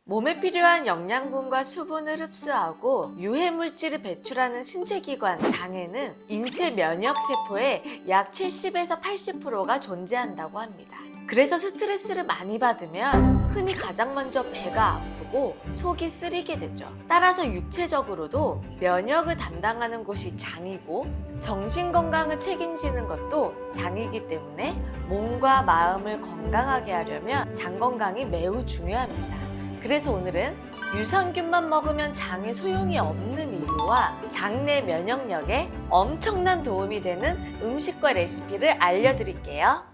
몸에 필요한 영양분과 수분을 흡수하고 유해물질을 배출하는 신체기관 장에는 인체 면역세포의 약 70에서 80%가 존재한다고 합니다. 그래서 스트레스를 많이 받으면 흔히 가장 먼저 배가 아프고 속이 쓰리게 되죠. 따라서 육체적으로도 면역을 담당하는 곳이 장이고 정신건강을 책임지는 것도 장이기 때문에 몸과 마음을 건강하게 하려면 장 건강이 매우 중요합니다. 그래서 오늘은 유산균만 먹으면 장에 소용이 없는 이유와 장내 면역력에 엄청난 도움이 되는 음식과 레시피를 알려드릴게요.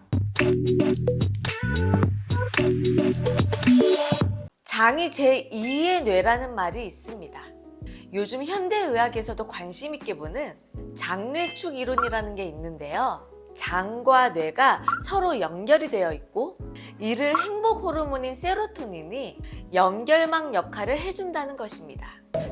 장이 제2의 뇌라는 말이 있습니다. 요즘 현대의학에서도 관심 있게 보는 장뇌축 이론이라는 게 있는데요. 장과 뇌가 서로 연결이 되어 있고 이를 행복 호르몬인 세로토닌이 연결망 역할을 해준다는 것입니다.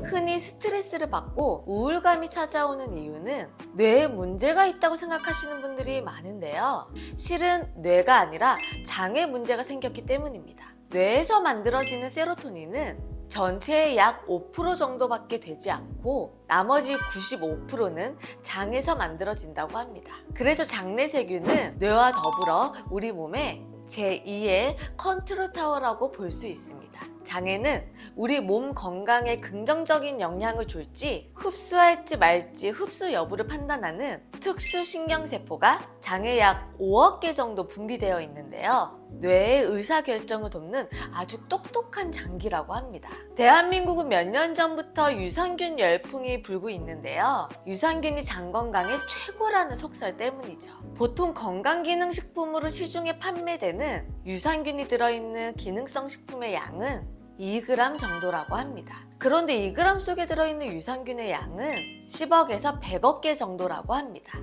흔히 스트레스를 받고 우울감이 찾아오는 이유는 뇌에 문제가 있다고 생각하시는 분들이 많은데요. 실은 뇌가 아니라 장에 문제가 생겼기 때문입니다. 뇌에서 만들어지는 세로토닌은 전체의 약 5% 정도밖에 되지 않고 나머지 95%는 장에서 만들어진다고 합니다. 그래서 장내세균은 뇌와 더불어 우리 몸의 제2의 컨트롤 타워라고 볼 수 있습니다. 장에는 우리 몸 건강에 긍정적인 영향을 줄지 흡수할지 말지 흡수 여부를 판단하는 특수신경세포가 장에 약 5억 개 정도 분비되어 있는데요. 뇌의 의사결정을 돕는 아주 똑똑한 장기라고 합니다. 대한민국은 몇 년 전부터 유산균 열풍이 불고 있는데요. 유산균이 장 건강에 최고라는 속설 때문이죠. 보통 건강기능식품으로 시중에 판매되는 유산균이 들어있는 기능성 식품의 양은 2g 정도라고 합니다. 그런데 2g 속에 들어있는 유산균의 양은 10억에서 100억 개 정도라고 합니다.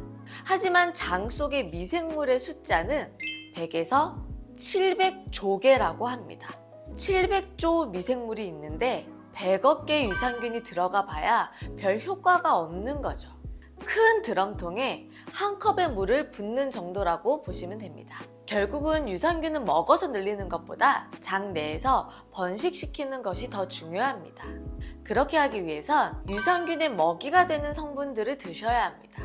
하지만 장 속의 미생물의 숫자는 100에서 700조 개라고 합니다. 700조 미생물이 있는데 100억 개 유산균이 들어가 봐야 별 효과가 없는 거죠. 큰 드럼통에 한 컵의 물을 붓는 정도라고 보시면 됩니다. 결국은 유산균은 먹어서 늘리는 것보다 장 내에서 번식시키는 것이 더 중요합니다. 그렇게 하기 위해선 유산균의 먹이가 되는 성분들을 드셔야 합니다.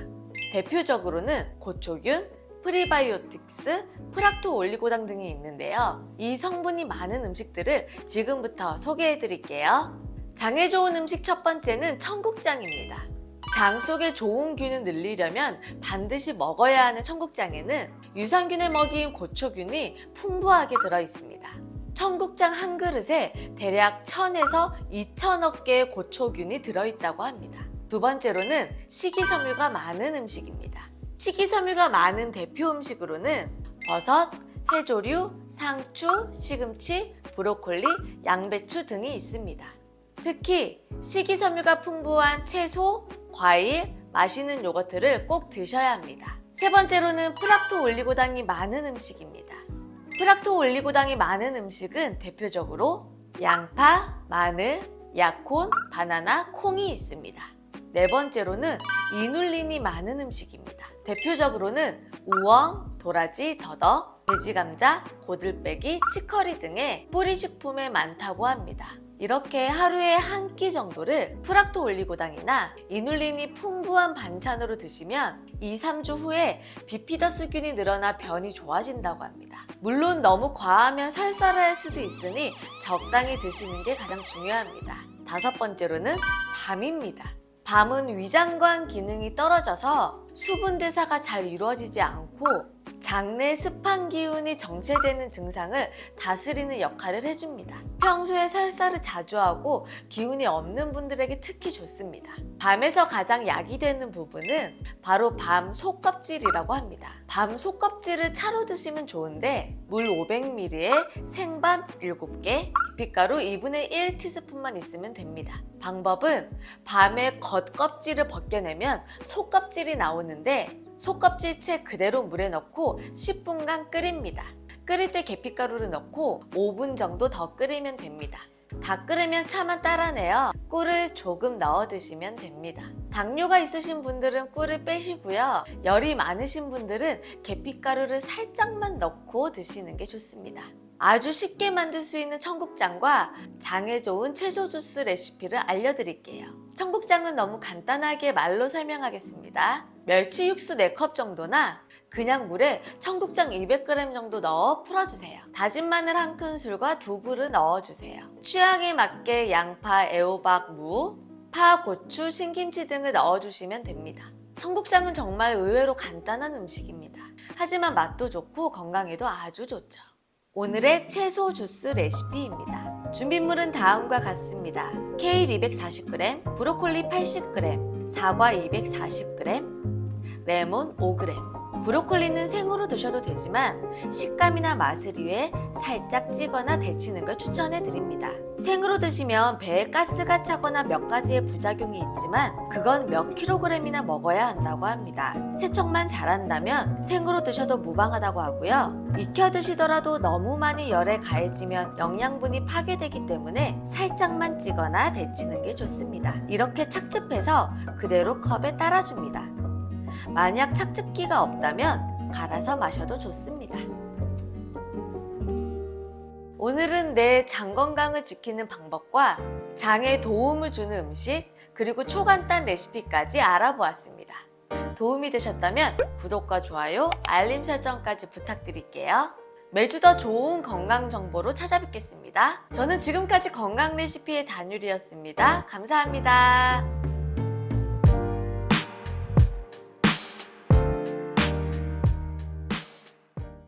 대표적으로는 고초균, 프리바이오틱스, 프락토올리고당 등이 있는데요. 이 성분이 많은 음식들을 지금부터 소개해 드릴게요. 장에 좋은 음식 첫 번째는 청국장입니다. 장 속에 좋은 균을 늘리려면 반드시 먹어야 하는 청국장에는 유산균의 먹이인 고초균이 풍부하게 들어있습니다. 청국장 한 그릇에 대략 1000에서 2000억 개의 고초균이 들어있다고 합니다. 두 번째로는 식이섬유가 많은 음식입니다. 식이섬유가 많은 대표 음식으로는 버섯, 해조류, 상추, 시금치, 브로콜리, 양배추 등이 있습니다. 특히 식이섬유가 풍부한 채소, 과일, 마시는 요거트를 꼭 드셔야 합니다. 세 번째로는 프락토올리고당이 많은 음식입니다. 프락토올리고당이 많은 음식은 대표적으로 양파, 마늘, 약혼, 바나나, 콩이 있습니다. 네 번째로는 이눌린이 많은 음식입니다. 대표적으로는 우엉, 도라지, 더덕, 돼지감자, 고들빼기, 치커리 등의 뿌리식품에 많다고 합니다. 이렇게 하루에 한 끼 정도를 프락토올리고당이나 이눌린이 풍부한 반찬으로 드시면 2-3주 후에 비피더스균이 늘어나 변이 좋아진다고 합니다. 물론 너무 과하면 설사를 할 수도 있으니 적당히 드시는 게 가장 중요합니다. 다섯 번째로는 밤입니다. 밤은 위장관 기능이 떨어져서 수분 대사가 잘 이루어지지 않고 장내 습한 기운이 정체되는 증상을 다스리는 역할을 해줍니다. 평소에 설사를 자주 하고 기운이 없는 분들에게 특히 좋습니다. 밤에서 가장 약이 되는 부분은 바로 밤 속껍질이라고 합니다. 밤 속껍질을 차로 드시면 좋은데 물 500ml에 생밤 7개, 빛가루 2분의 1티스푼만 있으면 됩니다. 방법은 밤에 겉껍질을 벗겨내면 속껍질이 나오는데 속껍질채 그대로 물에 넣고 10분간 끓입니다. 끓일 때 계피가루를 넣고 5분 정도 더 끓이면 됩니다. 다 끓으면 차만 따라내어 꿀을 조금 넣어 드시면 됩니다. 당뇨가 있으신 분들은 꿀을 빼시고요. 열이 많으신 분들은 계피가루를 살짝만 넣고 드시는 게 좋습니다. 아주 쉽게 만들 수 있는 청국장과 장에 좋은 채소 주스 레시피를 알려드릴게요. 청국장은 너무 간단하게 말로 설명하겠습니다. 멸치 육수 4컵 정도나 그냥 물에 청국장 200g 정도 넣어 풀어주세요. 다진 마늘 1큰술과 두부를 넣어주세요. 취향에 맞게 양파, 애호박, 무, 파, 고추, 신김치 등을 넣어주시면 됩니다. 청국장은 정말 의외로 간단한 음식입니다. 하지만 맛도 좋고 건강에도 아주 좋죠. 오늘의 채소 주스 레시피입니다. 준비물은 다음과 같습니다. 케일 240g, 브로콜리 80g, 사과 240g, 레몬 5g. 브로콜리는 생으로 드셔도 되지만 식감이나 맛을 위해 살짝 찌거나 데치는 걸 추천해 드립니다. 생으로 드시면 배에 가스가 차거나 몇 가지의 부작용이 있지만 그건 몇 킬로그램이나 먹어야 한다고 합니다. 세척만 잘한다면 생으로 드셔도 무방하다고 하고요. 익혀 드시더라도 너무 많이 열에 가해지면 영양분이 파괴되기 때문에 살짝만 찌거나 데치는 게 좋습니다. 이렇게 착즙해서 그대로 컵에 따라줍니다. 만약 착즙기가 없다면 갈아서 마셔도 좋습니다. 오늘은 내 장 건강을 지키는 방법과 장에 도움을 주는 음식, 그리고 초간단 레시피까지 알아보았습니다. 도움이 되셨다면 구독과 좋아요, 알림 설정까지 부탁드릴게요. 매주 더 좋은 건강 정보로 찾아뵙겠습니다. 저는 지금까지 건강 레시피의 단유리였습니다. 감사합니다.